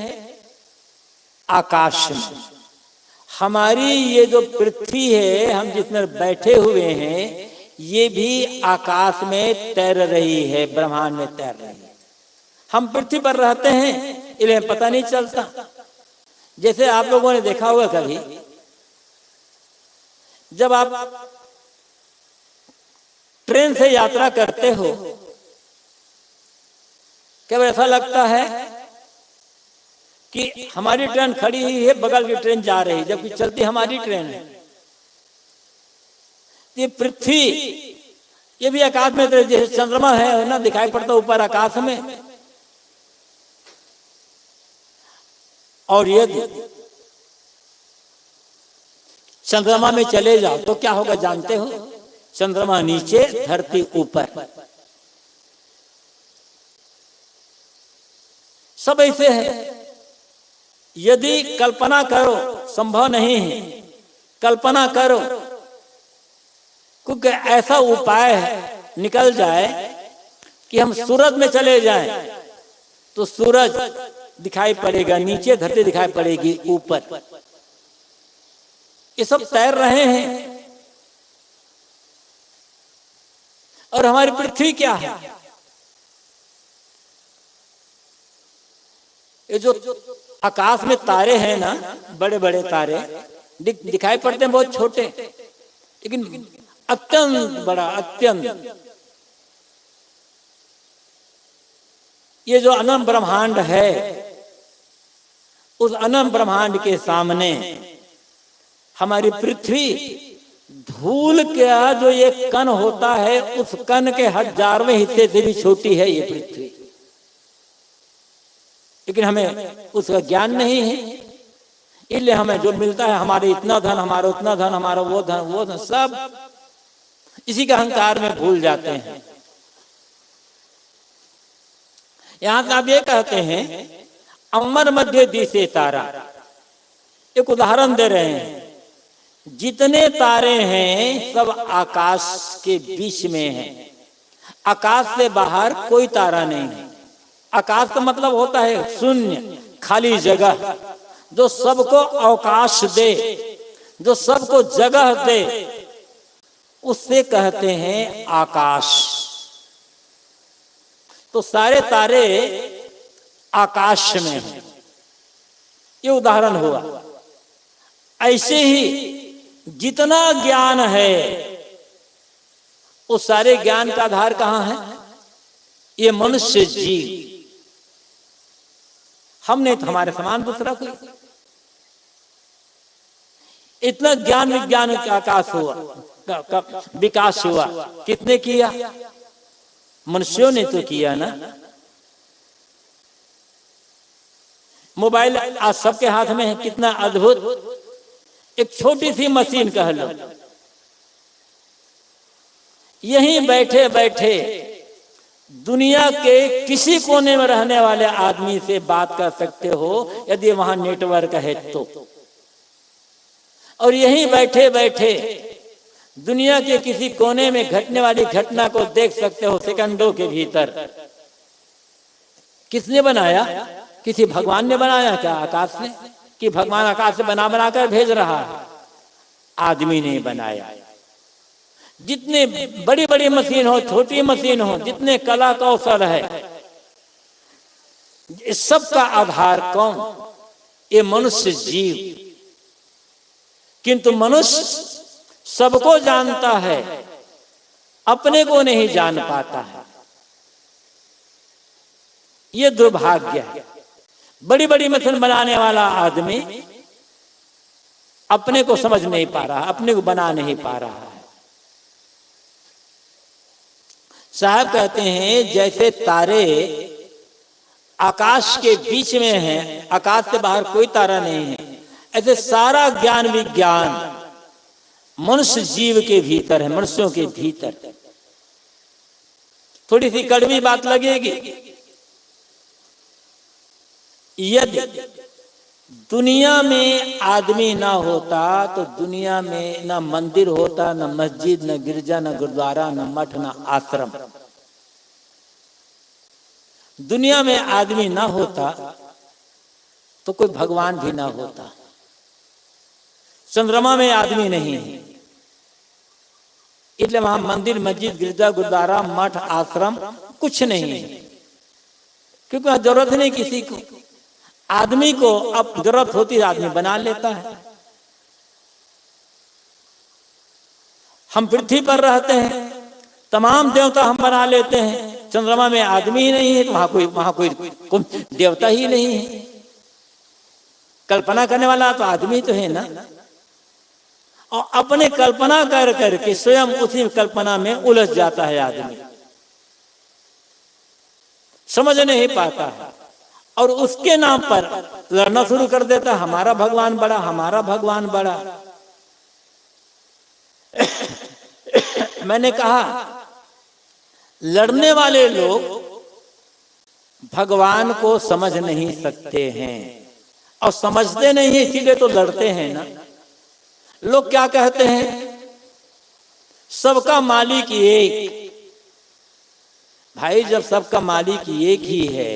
A: आकाश में। हमारी ये जो पृथ्वी है, हम जिसमें बैठे हुए हैं, ये भी आकाश में तैर रही है, ब्रह्मांड में तैर रही है। हम पृथ्वी पर रहते हैं, इन्हें पता नहीं चलता। जैसे आप लोगों ने देखा होगा कभी, जब आप ट्रेन से यात्रा करते हो, क्या ऐसा लगता है कि हमारी ट्रेन खड़ी हुई है, बगल की ट्रेन जा रही है, जबकि चलती हमारी ट्रेन है। ये पृथ्वी, ये भी आकाश में, जैसे चंद्रमा है ना, दिखाई पड़ता ऊपर आकाश में। और यदि चंद्रमा में चले जाओ तो क्या होगा जानते हो? चंद्रमा नीचे, धरती ऊपर, सब ऐसे है। यदि कल्पना करो, संभव नहीं है, कल्पना करो क्योंकि ऐसा उपाय निकल जाए कि हम सूरज में चले जाएं, तो सूरज दिखाई पड़ेगा नीचे, धरती दिखाई पड़ेगी ऊपर। ये सब तैर रहे हैं। और हमारी पृथ्वी क्या है? ये जो आकाश में तारे हैं ना, बड़े बड़े तारे दिखाई पड़ते हैं बहुत छोटे, लेकिन अत्यंत बड़ा, अत्यंत। ये जो अनंत ब्रह्मांड है, उस अनंत ब्रह्मांड के सामने हमारी पृथ्वी धूल का जो एक कण होता है, उस कण के 1000वें हिस्से से भी छोटी है ये पृथ्वी। लेकिन हमें उसका ज्ञान नहीं है, इसलिए हमें जो मिलता है, हमारे इतना धन, हमारा उतना धन, हमारा वो धन, सब इसी का अहंकार में भूल जाते हैं। यहां से आप ये कहते हैं, अमर मध्य दिशे तारा, एक उदाहरण दे रहे हैं। जितने तारे हैं सब आकाश के बीच में हैं, आकाश से बाहर कोई तारा नहीं है। आकाश का मतलब होता है शून्य, खाली जगह, जो सबको अवकाश दे, जो सबको जगह दे, उससे कहते हैं आकाश। तो सारे तारे आकाश में हैं, ये उदाहरण हुआ। ऐसे ही जितना ज्ञान है, उस सारे ज्ञान का आधार कहां है? ये मनुष्य जीव। हमने तो हमारे समान दूसरा कोई। इतना ज्ञान विज्ञान का आकाश हुआ, विकास हुआ, किसने किया? मनुष्यों ने तो किया ना। मोबाइल आज सबके हाथ में है, कितना अद्भुत। एक छोटी सी मशीन कह लो, यहीं बैठे बैठे दुनिया के किसी कोने में रहने वाले आदमी से बात कर सकते हो, यदि वहां नेटवर्क है तो। और यहीं बैठे बैठे दुनिया के किसी कोने में घटने वाली घटना को देख सकते हो सेकंडों के भीतर। किसने बनाया? किसी भगवान ने बनाया क्या आकाश से? कि भगवान आकाश से बना बना कर भेज रहा है? आदमी ने बनाया। जितने बड़ी बड़ी मशीन हो, छोटी मशीन हो, जितने कला कौशल है, इस सब का आधार कौन? ये मनुष्य जीव। किंतु मनुष्य सबको जानता है, अपने को नहीं जान पाता है। ये दुर्भाग्य है। बड़ी बड़ी मशीन बनाने वाला आदमी अपने को समझ नहीं पा रहा, अपने को बना नहीं पा रहा है। साहब कहते हैं जैसे तारे आकाश के बीच में हैं, आकाश से बाहर कोई तारा नहीं है, ऐसे सारा ज्ञान विज्ञान मनुष्य जीव के भीतर है, मनुष्यों के भीतर। थोड़ी सी कड़वी बात लगेगी। यदि दुनिया में आदमी ना होता तो दुनिया में ना मंदिर होता, ना मस्जिद, ना गिरजा, ना गुरुद्वारा, ना मठ, ना आश्रम। दुनिया में आदमी ना होता तो कोई भगवान भी ना होता। चंद्रमा में आदमी नहीं है। इसलिए वहां मंदिर, मस्जिद, गिरजा, गुरुद्वारा, मठ, आश्रम कुछ नहीं है, क्योंकि वहां जरूरत नहीं किसी को। आदमी को अब जरूरत होती है, आदमी बना लेता है। हम पृथ्वी पर रहते हैं, तमाम देवता हम बना लेते हैं। चंद्रमा में आदमी ही नहीं है तो वहां कोई देवता ही नहीं है। कल्पना करने वाला तो आदमी तो है ना। और अपने कल्पना कर करके स्वयं उसी कल्पना में उलझ जाता है आदमी, समझ नहीं पाता है, और उसके नाम पर लड़ना शुरू कर देता है, हमारा भगवान बड़ा, हमारा भगवान बड़ा। मैंने कहा लड़ने वाले लोग भगवान को समझ नहीं सकते हैं, और समझते नहीं है इसीलिए तो लड़ते हैं ना। लोग क्या कहते हैं, सबका मालिक एक। भाई जब सबका मालिक एक ही है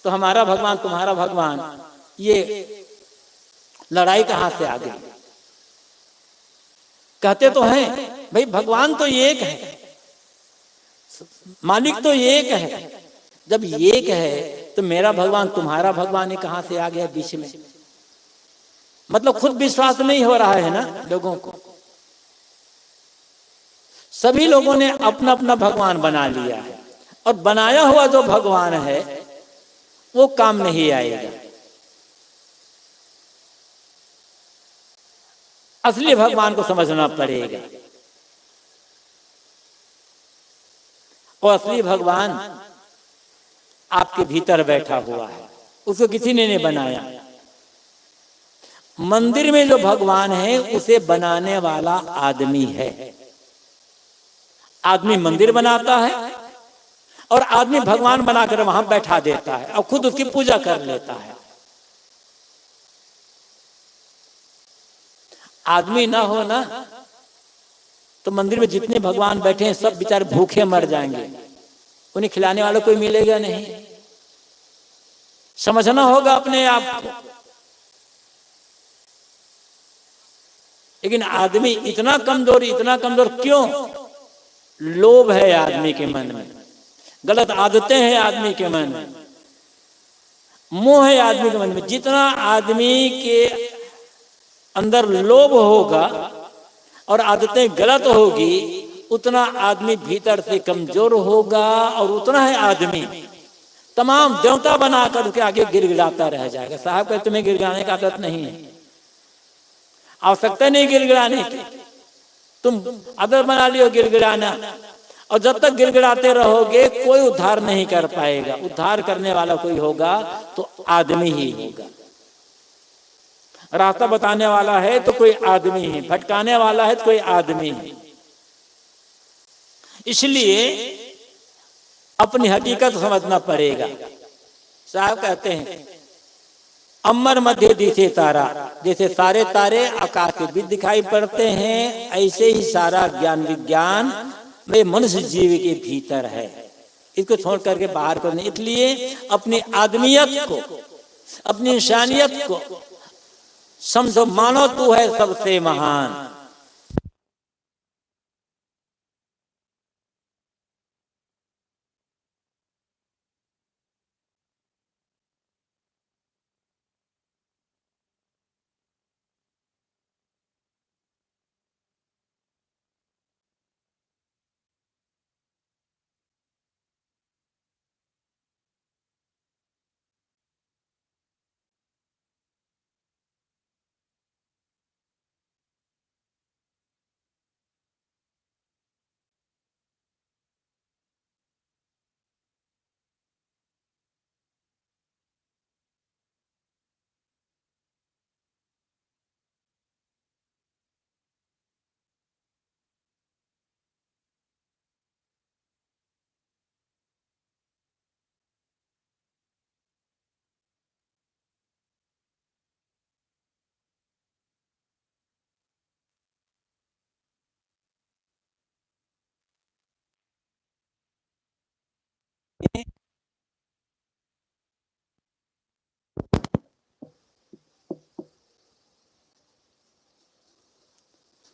A: तो हमारा भगवान तुम्हारा भगवान, ये लड़ाई कहां से आ गई? कहते तो हैं भाई भगवान तो एक है, मालिक तो एक है। जब एक है तो मेरा भगवान तुम्हारा भगवान ये कहां से आ गया बीच में? मतलब खुद विश्वास नहीं हो रहा है ना लोगों को। सभी लोगों ने अपना अपना भगवान बना लिया है, और बनाया हुआ जो भगवान है वो काम नहीं आएगा। असली भगवान को समझना पड़ेगा, और असली भगवान आपके भीतर बैठा हुआ है, उसको किसी ने नहीं बनाया। मंदिर में जो भगवान है उसे बनाने वाला आदमी है। आदमी मंदिर बनाता है और आदमी भगवान बनाकर वहां बैठा देता है और खुद उसकी पूजा कर लेता है। आदमी ना हो ना तो मंदिर में जितने भगवान बैठे हैं सब बेचारे भूखे मर जाएंगे, उन्हें खिलाने वाला कोई मिलेगा नहीं। समझना होगा अपने आप को। लेकिन आदमी इतना कमजोर क्यों? लोभ है आदमी के मन में, गलत आदतें हैं आदमी के मन में, मोह है आदमी के मन में। जितना आदमी के अंदर लोभ होगा और आदतें गलत होगी, उतना आदमी भीतर से कमजोर होगा, और उतना है आदमी तमाम देवता बनाकर उसके आगे गिड़गिड़ाता रह जाएगा। साहब कहते तुम्हें गिड़गिड़ाने की आदत नहीं है, आवश्यकता नहीं गिड़गिड़ाने की, तुम आदत बना लियो गिड़गिड़ाना, और जब तक गिड़गिड़ाते रहोगे कोई उद्धार नहीं कर पाएगा। उद्धार करने वाला कोई होगा तो आदमी ही होगा। रास्ता बताने वाला है तो कोई आदमी है, भटकाने वाला है तो कोई आदमी है। इसलिए अपनी हकीकत समझना पड़ेगा। साहब कहते हैं अमर मध्य दिशे तारा, जैसे सारे तारे आकाश के बीच दिखाई पड़ते हैं, ऐसे ही सारा ज्ञान विज्ञान में मनुष्य जीव के भीतर है। इसको छोड़ करके बाहर करने, इसलिए अपनी आदमियत को, अपनी इंसानियत को समझो, मानो तू है सबसे महान।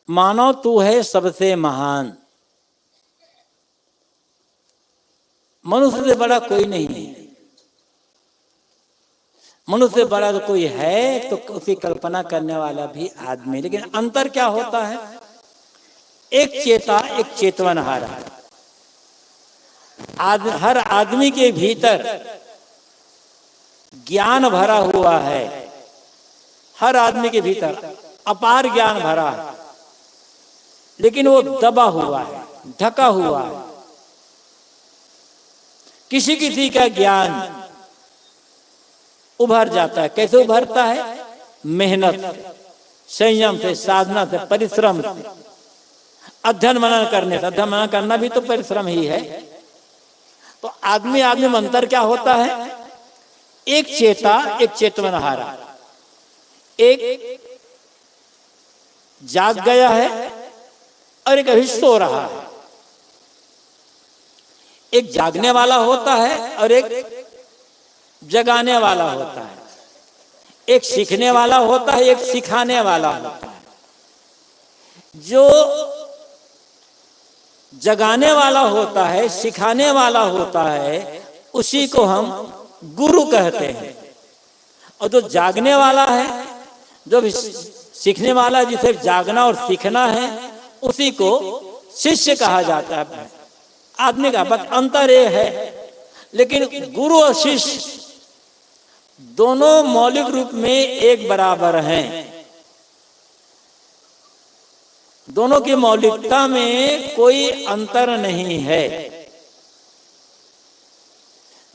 A: मानो तू है सबसे महान, मनुष्य से बड़ा कोई नहीं है। मनुष्य से बड़ा तो कोई है तो उसकी कल्पना करने वाला भी आदमी। लेकिन अंतर क्या होता है? एक चेता, एक चेतवनहारा। हर आदमी के भीतर ज्ञान भरा हुआ है, हर आदमी के भीतर अपार ज्ञान भरा है, लेकिन वो दबा हुआ है, ढका हुआ है। किसी किसी का ज्ञान उभर जाता है। कैसे उभरता है? मेहनत से, संयम से, साधना से, परिश्रम से, अध्ययन मनन करने से। अध्ययन मनन करना भी तो परिश्रम ही है। तो आदमी आदमी में अंतर क्या होता है? एक चेता, एक चेतवनहारा। एक जाग गया है और एक अभी सो रहा है। एक जागने वाला होता है और एक जगाने वाला होता है। एक सीखने वाला होता है, एक सिखाने वाला होता है। जो जगाने वाला होता है, सिखाने वाला होता है, उसी को हम गुरु कहते हैं। और जो जागने वाला है, जो सीखने वाला, जिसे जागना और सीखना है, उसी को शिष्य कहा जाता है। आदमी का बस अंतर ये है। लेकिन गुरु और शिष्य दोनों मौलिक रूप में एक बराबर हैं। दोनों की मौलिकता में कोई अंतर नहीं है।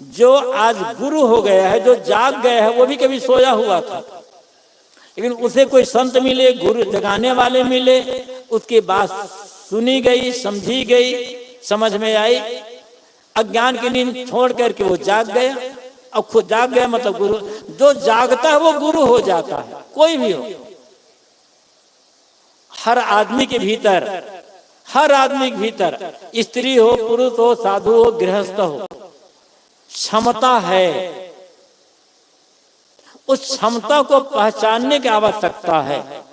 A: जो आज गुरु हो गया है, जो जाग गया है, वो भी कभी सोया हुआ था। लेकिन उसे कोई संत मिले, गुरु जगाने वाले मिले, उसकी बात सुनी गई, समझी गई, समझ में आई। अज्ञान की नींद छोड़ करके वो जाग गया। अब खुद जाग गया मतलब गुरु। जो जागता है वो गुरु हो जाता है, कोई भी हो। हर आदमी के भीतर, हर आदमी के भीतर, स्त्री हो, पुरुष हो, साधु हो, गृहस्थ हो, क्षमता है। उस क्षमता को पहचानने की आवश्यकता है।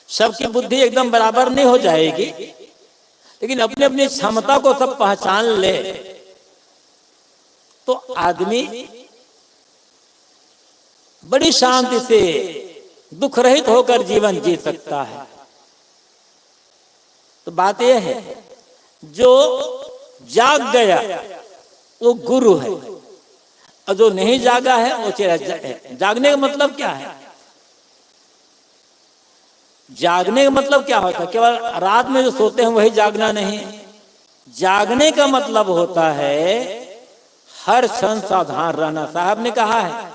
A: सबकी बुद्धि एकदम बराबर नहीं हो जाएगी, लेकिन अपनी अपनी क्षमता को सब पहचान ले तो आदमी बड़ी शांति से दुख रहित होकर जीवन जी सकता है। तो बात यह है, जो जाग गया वो गुरु है, और जो नहीं जागा है वो चेला है। जागने का मतलब क्या है? जागने का मतलब क्या होता है? केवल रात में जो सोते हैं वही जागना नहीं। जागने का मतलब होता है हर क्षण सावधान रहना। साहब ने कहा है,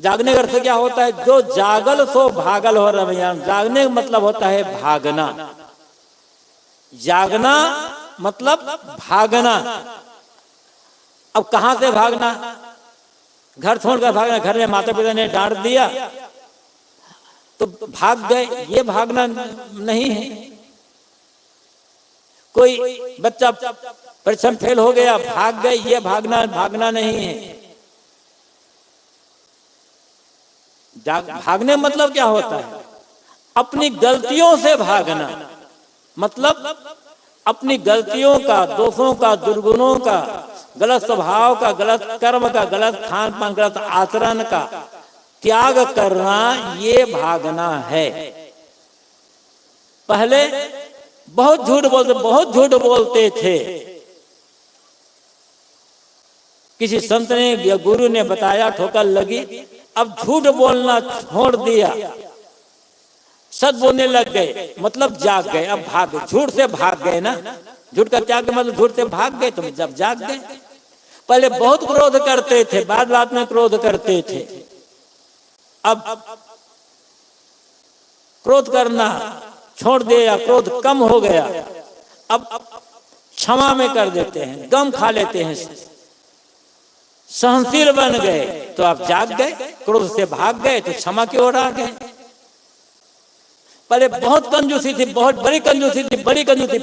A: जागने का अर्थ क्या होता है? जो जागल सो भागल हो रवैया। जागने का मतलब होता है भागना। जागना मतलब भागना। अब कहां से भागना? घर छोड़कर भागना। घर में माता पिता ने डांट दिया तो भाग गए, ये भागना नहीं है। कोई बच्चा परीक्षा में फेल हो गया, भाग गए, ये भागना नहीं है। भागने मतलब क्या होता है? अपनी गलतियों से भागना। मतलब अपनी गलतियों का, दोषों का, दुर्गुणों का, गलत स्वभाव का, गलत कर्म का, गलत खान पान, गलत आचरण का त्याग करना, ये भागना है। पहले बहुत झूठ बोलते थे। किसी संत ने या गुरु ने बताया, ठोकर लगी, अब झूठ बोलना छोड़ दिया, सच बोलने लग गए, मतलब जाग गए। अब भाग, झूठ से भाग गए ना। झूठ का त्याग मतलब झूठ से भाग गए, तुम जब जाग गए। पहले बहुत क्रोध करते थे, बात बात में क्रोध करते थे। अब क्रोध करना छोड़ दिया, क्रोध कम हो गया। अब क्षमा में कर देते हैं, गम खा लेते हैं, सहनशील बन गए। तो आप जाग गए, क्रोध से भाग गए तो क्षमा की ओर आ गए। पहले बहुत कंजूसी थी, बहुत बड़ी कंजूसी थी, बड़ी कंजूसी।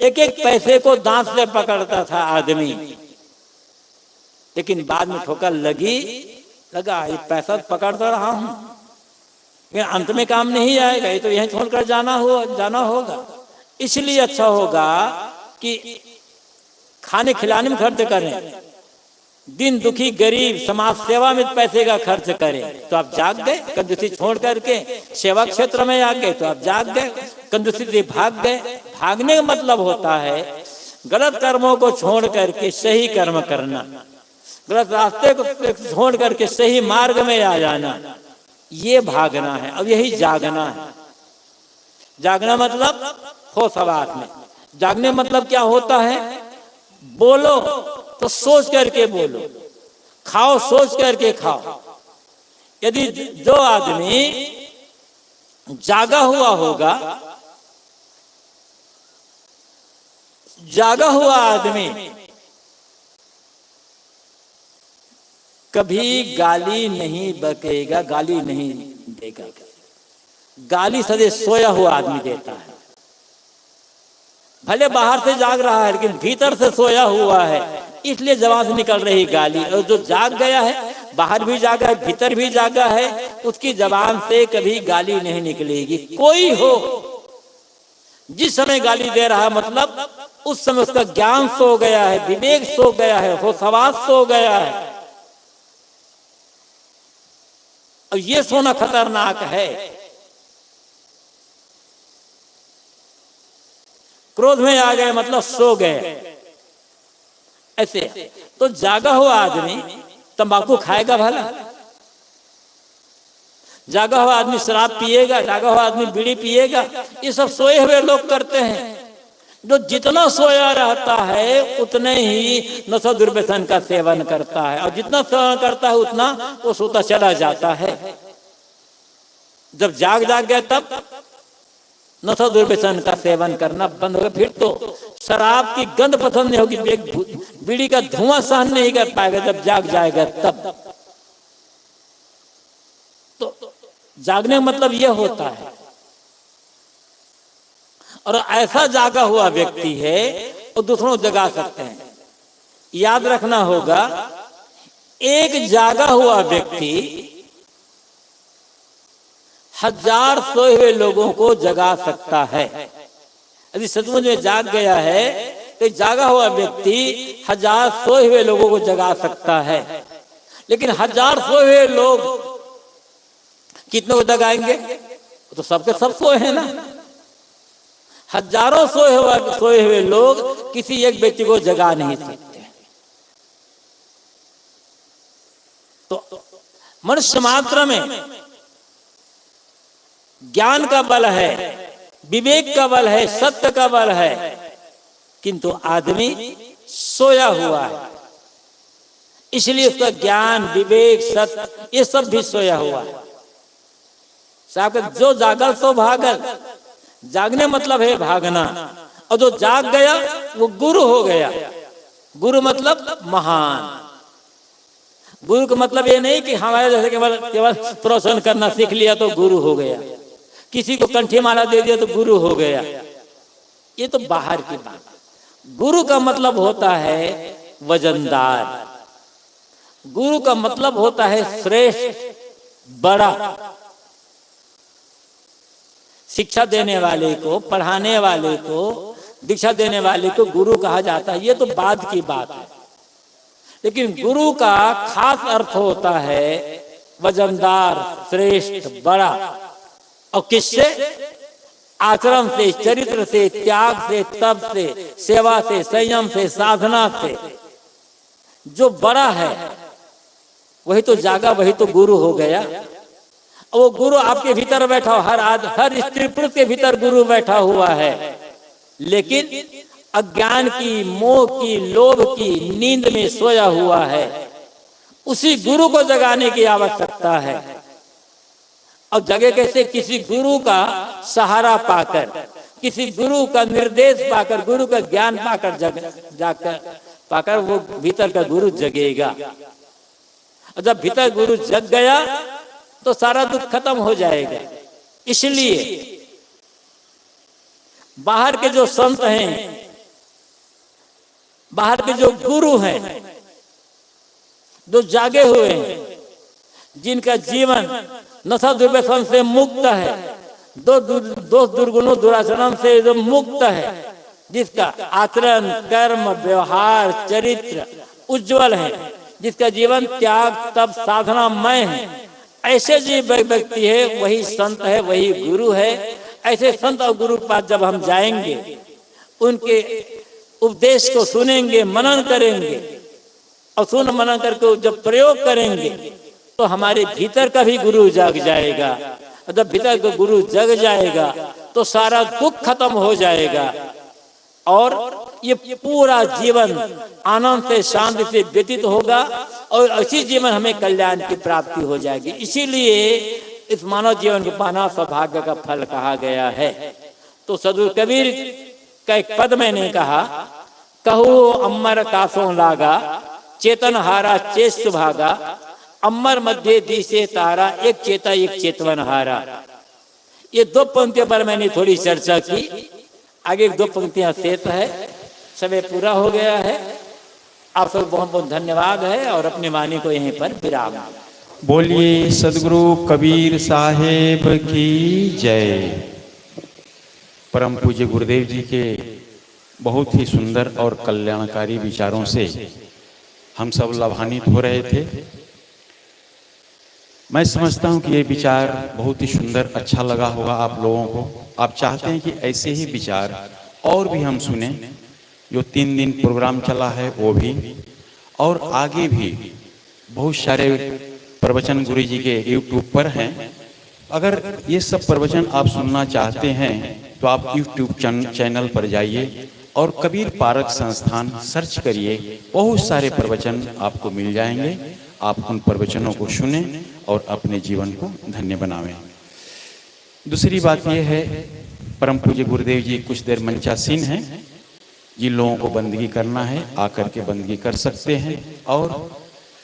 A: एक एक पैसे को दांत से पकड़ता था आदमी। लेकिन बाद में ठोकर लगा, ये पैसा पकड़ता रहा हूं, लेकिन अंत में काम नहीं आएगा, ये तो यहीं छोड़कर जाना होगा। इसलिए अच्छा होगा कि खाने खिलाने में खर्च करें, दिन दुखी गरीब समाज सेवा में पैसे का खर्च करें। तो आप जाग गए, कंजूसी छोड़ करके सेवा क्षेत्र में आ गए, तो आप जाग गए, कंजूसी से भाग गए। भागने का मतलब होता है गलत कर्मों को छोड़ करके सही कर्म करना, गलत रास्ते को छोड़ करके सही मार्ग में आ जाना, ये भागना है। अब यही जागना है। जागना मतलब होश हवास में। जागने मतलब क्या होता है? बोलो तो सोच करके बोलो, खाओ सोच करके खाओ। यदि जो आदमी जागा हुआ होगा, जागा हुआ आदमी कभी गाली नहीं बकेगा, गाली नहीं देगा। गाली सदैव सोया हुआ आदमी देता है। भले बाहर से जाग रहा है लेकिन भीतर से सोया हुआ है, इसलिए जबान से निकल रही गाली। और जो जाग गया है, बाहर भी जागा है भीतर भी जागा है, उसकी जबान से कभी गाली नहीं निकलेगी। कोई हो जिस समय गाली दे रहा है, मतलब उस समय उसका ज्ञान सो गया है, विवेक सो गया है, होश हवास सो गया है। और ये सोना खतरनाक है। क्रोध में आ गए मतलब सो गए, ऐसे। तो जागा हुआ आदमी तंबाकू खाएगा भला? जागा हुआ आदमी शराब पिएगा? जागा हुआ आदमी बीड़ी पिएगा? ये सब सोए हुए लोग करते हैं। जो जितना सोया रहता है उतने ही नशा दुर्व्यसन का सेवन करता है, और जितना सेवन करता है उतना वो सोता चला जाता है। जब जाग गया तब नशा दुर्व्यसन का सेवन करना बंद होगा। फिर तो शराब की गंध पसंद नहीं होगी, बीड़ी का धुआं सहन नहीं कर पाएगा। जब जाग जाएगा तब तो जागने का मतलब यह होता है। और ऐसा जागा हुआ व्यक्ति है वो दूसरों को जगा सकते हैं। याद रखना होगा, एक जागा हुआ व्यक्ति 1000 सोए हुए लोगों को जगा सकता है। यदि सचमुच में जाग गया है तो जागा हुआ व्यक्ति 1000 सोए हुए लोगों को जगा सकता है। लेकिन 1000 सोए हुए लोग कितने को जगाएंगे? तो सबके सब सोए हैं ना। हजारों सोए हुए लोग किसी एक व्यक्ति को जगा नहीं सकते। तो मनुष्य मात्र में ज्ञान का बल है, विवेक का बल है, सत्य का बल है, किंतु आदमी सोया हुआ है। इसलिए उसका ज्ञान, विवेक, सत्य ये सब भी सोया हुआ है। साहब जो जागल सो भागल। जागने मतलब है भागना, और जो जाग गया वो गुरु हो गया। गुरु मतलब महान। गुरु का मतलब ये नहीं कि हमारे जैसे केवल प्रवचन करना सीख लिया तो गुरु हो गया, किसी को कंठी माला दे दिया तो गुरु हो गया, ये तो बाहर की बात। गुरु का मतलब होता है वजनदार। गुरु का मतलब होता है श्रेष्ठ, बड़ा। शिक्षा देने वाले को, पढ़ाने वाले को, दीक्षा देने वाले को गुरु कहा जाता है। ये तो बाद की बात है। लेकिन गुरु का खास अर्थ होता है वजनदार, श्रेष्ठ, बड़ा। और किससे? आचरण से, चरित्र से, त्याग से, तप से, सेवा से, संयम से, साधना से। जो बड़ा है वही तो जागा, वही तो गुरु हो गया। वो गुरु आपके भीतर बैठा हो, हर स्त्री पुरुष के भीतर गुरु बैठा हुआ है। लेकिन अज्ञान की, मोह की, लोभ की नींद में सोया हुआ है। उसी गुरु को जगाने की आवश्यकता है। और जगह कैसे? किसी गुरु का सहारा पाकर, किसी गुरु का निर्देश पाकर, गुरु का ज्ञान पाकर वो भीतर का गुरु जगेगा। और जब भीतर गुरु जग गया तो सारा दुख खत्म हो जाएगा। इसलिए बाहर के जो संत हैं, बाहर के जो गुरु हैं, जो जागे हुए हैं, जिनका जीवन नशा दुर्व्यसन से मुक्त है, दोष दुर्गुणों दुराचरण से जो मुक्त है, जिसका आचरण कर्म व्यवहार चरित्र उज्जवल है, जिसका जीवन त्याग तप साधनामय है, ऐसे जो व्यक्ति है वही संत है, वही गुरु है। ऐसे संत और गुरु के पास जब हम जाएंगे, उनके उपदेश को सुनेंगे, मनन करेंगे और सुन मनन करके जब प्रयोग करेंगे तो हमारे भीतर का भी गुरु जग जाएगा। और जब भीतर का गुरु जग जाएगा तो सारा दुख खत्म हो जाएगा और ये पूरा जीवन आनंद से शांति से व्यतीत होगा और इसी जीवन हमें कल्याण की प्राप्ति हो जाएगी। इसीलिए इस मानव जीवन को पाना सौभाग्य का फल कहा गया है। तो सदगुरु कबीर का एक पद मैंने कहा, कहू अमर कासों लागा चेतन हारा चेत सुभागा, अमर मध्य दिशे तारा एक चेता एक चेतवन हारा। ये दो पंक्तियों पर मैंने थोड़ी चर्चा की, आगे दो पंक्तियां शेष है, समय पूरा हो गया है। आप सब बहुत बहुत धन्यवाद है और अपनी वाणी को यहीं पर विराम।
B: बोलिए सदगुरु कबीर साहेब की जय। परम पूज्य गुरुदेव जी के बहुत ही सुंदर और कल्याणकारी विचारों से हम सब लाभान्वित हो रहे थे। मैं समझता हूं कि ये विचार बहुत ही सुंदर, अच्छा लगा होगा आप लोगों को। आप चाहते हैं कि ऐसे ही विचार और भी हम सुने। जो 3 दिन प्रोग्राम चला है वो भी, और आगे भी बहुत सारे प्रवचन गुरु जी के यूट्यूब पर हैं। अगर ये सब प्रवचन आप सुनना चाहते हैं तो आप यूट्यूब चैनल पर जाइए और कबीर पारक संस्थान सर्च करिए, बहुत सारे प्रवचन आपको मिल जाएंगे। आप उन प्रवचनों को सुने और अपने जीवन को धन्य बनावें। दूसरी बात यह है, परम पूज्य गुरुदेव जी कुछ देर मंचासीन हैं। जिन लोगों को बंदगी करना है आकर के बंदगी कर सकते हैं। और